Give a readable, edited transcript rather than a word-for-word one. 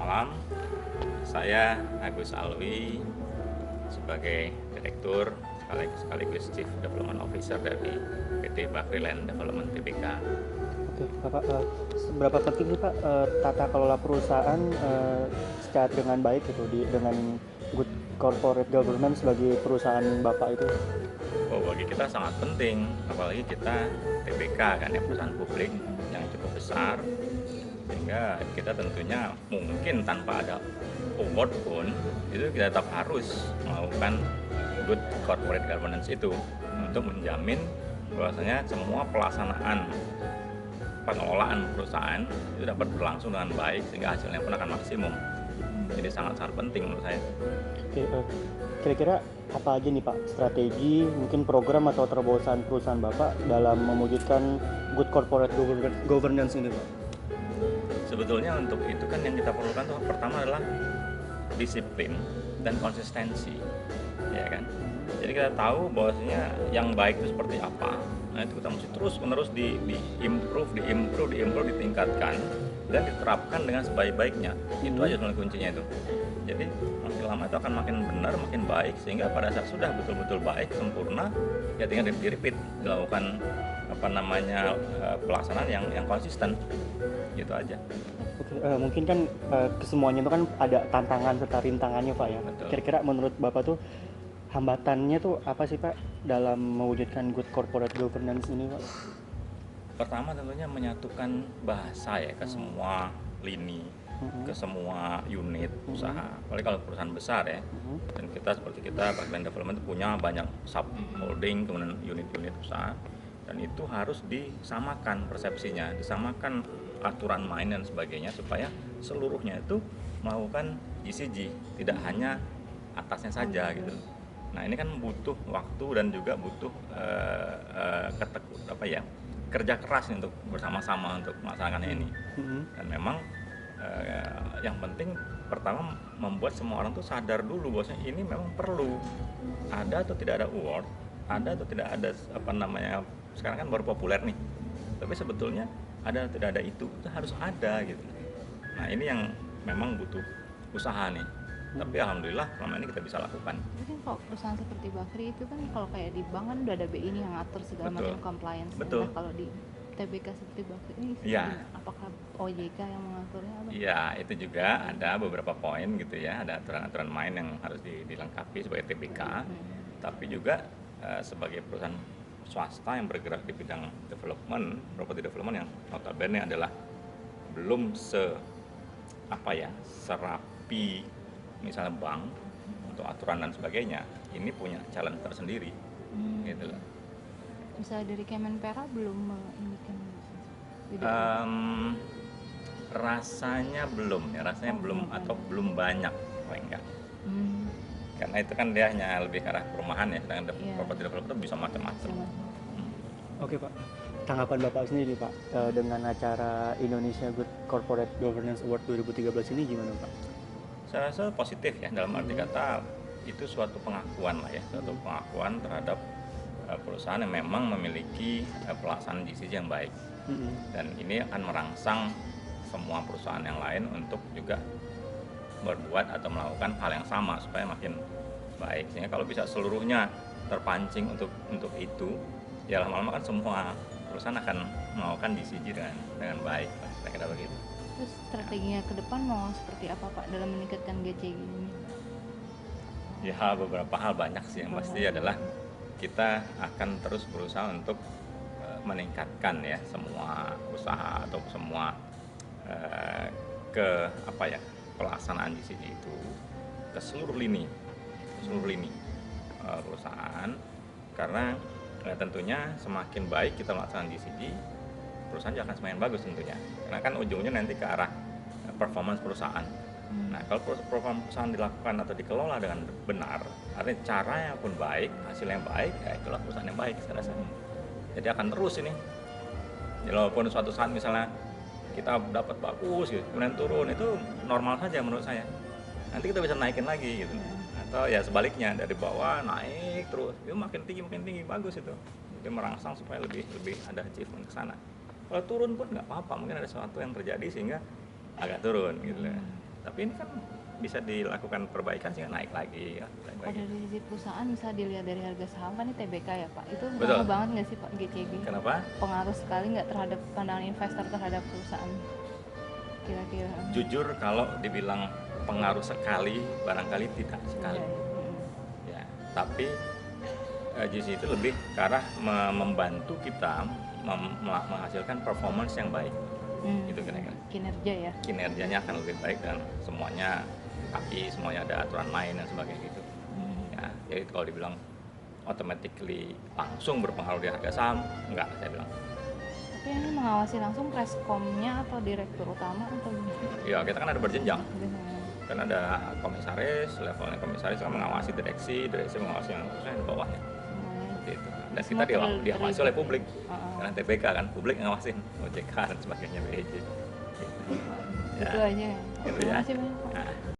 malam. Saya Agus Alwi sebagai Direktur sekaligus Chief Development Officer dari PT Bakri Land Development Tbk. Oke, Bapak, seberapa penting sih Pak tata kelola perusahaan secara dengan baik gitu dengan good corporate governance bagi perusahaan Bapak itu? Bagi kita sangat penting, apalagi kita Tbk kan ya, perusahaan publik yang cukup besar, sehingga kita tentunya mungkin tanpa ada award pun itu kita tetap harus melakukan good corporate governance itu untuk menjamin bahwasanya semua pelaksanaan pengelolaan perusahaan itu dapat berlangsung dengan baik sehingga hasilnya pun akan maksimum. Jadi sangat-sangat penting menurut saya. Oke, kira-kira apa aja nih Pak strategi, mungkin program atau terobosan perusahaan Bapak dalam mewujudkan good corporate governance ini Pak? Sebetulnya untuk itu kan yang kita perlukan tuh pertama adalah disiplin dan konsistensi, ya kan. Jadi kita tahu bahwasanya yang baik itu seperti apa. Nah itu kita mesti terus-menerus diimprove, ditingkatkan dan diterapkan dengan sebaik-baiknya. Itu aja sebenarnya kuncinya itu. Jadi makin lama itu akan makin benar, makin baik, sehingga pada saat sudah betul-betul baik, sempurna, ya tinggal di-repeat, dilakukan pelaksanaan yang konsisten. Gitu aja. Oke, mungkin kan kesemuanya itu kan ada tantangan serta rintangannya Pak ya. Betul. Kira-kira menurut Bapak tuh hambatannya tuh apa sih Pak dalam mewujudkan good corporate governance ini Pak? Pertama tentunya menyatukan bahasa ya ke semua lini, ke semua unit usaha. Apalagi kalau perusahaan besar ya. Dan kita seperti kita Bakri Land Development punya banyak sub holding, kemudian unit-unit usaha, dan itu harus disamakan persepsinya, disamakan aturan main dan sebagainya supaya seluruhnya itu melakukan GCG, tidak hanya atasnya saja gitu. Nah ini kan butuh waktu dan juga butuh kerja keras untuk bersama-sama untuk melaksanakannya ini. Dan memang yang penting pertama membuat semua orang tuh sadar dulu bahwasanya ini memang perlu, ada atau tidak ada award, ada atau tidak ada sekarang kan baru populer nih, tapi sebetulnya ada atau tidak ada itu harus ada gitu. Nah ini yang memang butuh usaha nih, tapi alhamdulillah selama ini kita bisa lakukan. Mungkin kalau perusahaan seperti Bakri itu kan kalau kayak di bank kan udah ada BI ini yang ngatur segala macam compliance. Betul. Nah kalau di TBK seperti Bakri ini apakah OJK yang mengaturnya? Iya, itu juga ada beberapa poin gitu ya, ada aturan-aturan main yang harus dilengkapi sebagai TBK, tapi juga sebagai perusahaan swasta yang bergerak di bidang development, property development yang notabene adalah belum serapi misalnya bank untuk aturan dan sebagainya, ini punya challenge tersendiri gitu loh. Misalnya dari Kemenpora belum menginginkan rasanya belum atau belum banyak enggak. Karena itu kan dia hanya lebih ke arah perumahan ya, sedangkan property developer bisa macam-macam. Oke Pak, tanggapan Bapak sendiri Pak dengan acara Indonesia Good Corporate Governance Award 2013 ini gimana Pak? Saya rasa positif ya, dalam arti kata itu suatu pengakuan lah ya, suatu pengakuan terhadap perusahaan yang memang memiliki pelaksanaan GCG yang baik. Dan ini akan merangsang semua perusahaan yang lain untuk juga berbuat atau melakukan hal yang sama supaya makin baik. Sehingga kalau bisa seluruhnya terpancing untuk itu, ya lama-lama kan semua perusahaan akan melakukan GCG dengan baik, kira-kira begitu. Terus strateginya ke depan mau seperti apa Pak dalam meningkatkan GCG ini? Ya beberapa hal banyak sih, yang pasti adalah kita akan terus berusaha untuk meningkatkan ya semua usaha atau semua pelaksanaan GCG itu ke seluruh lini perusahaan, karena tentunya semakin baik kita melaksanakan GCG, perusahaan juga akan semakin bagus tentunya, karena kan ujungnya nanti ke arah performance perusahaan. Nah kalau performance perusahaan dilakukan atau dikelola dengan benar, artinya caranya pun baik, hasilnya baik, ya itulah perusahaan yang baik saya rasa. Jadi akan terus ini. Jadi walaupun suatu saat misalnya kita dapat bagus gitu, kemudian turun, itu normal saja menurut saya. Nanti kita bisa naikin lagi gitu. Atau ya sebaliknya, dari bawah naik terus, itu makin tinggi bagus itu. Jadi merangsang supaya lebih ada achievement ke sana. Kalau turun pun nggak apa-apa, mungkin ada sesuatu yang terjadi sehingga agak turun gitu. Tapi ini kan bisa dilakukan perbaikan sehingga naik lagi ya, naik Kalau lagi. dari sisi perusahaan bisa dilihat dari harga saham kan ini TBK ya Pak, itu Betul. ngaruh banget nggak sih Pak GCG? Kenapa? Pengaruh sekali nggak terhadap pandangan investor terhadap perusahaan kira-kira? Jujur kalau dibilang pengaruh sekali, barangkali tidak sekali. Iya, iya. Ya, tapi GC itu lebih ke arah membantu kita menghasilkan performance yang baik. Gitu kira-kira. Kinerja ya. Kinerjanya akan lebih baik dan semuanya rapi, semuanya ada aturan main dan sebagainya gitu. Ya, jadi kalau dibilang automatically langsung berpengaruh di harga saham, enggak saya bilang. Tapi ini mengawasi langsung preskomnya atau direktur utama atau gimana? Ya kita kan ada berjenjang, kan ada komisaris, levelnya komisaris kan mengawasi direksi mengawasi yang di bawahnya. Seperti itu. Dan kita diawasi oleh publik, karena TBK kan, publik ngawasin OJK dan sebagainya BEJ. Gitu. Itu aja ya. Gitu Terima ya. kasih banyak Pak. Nah,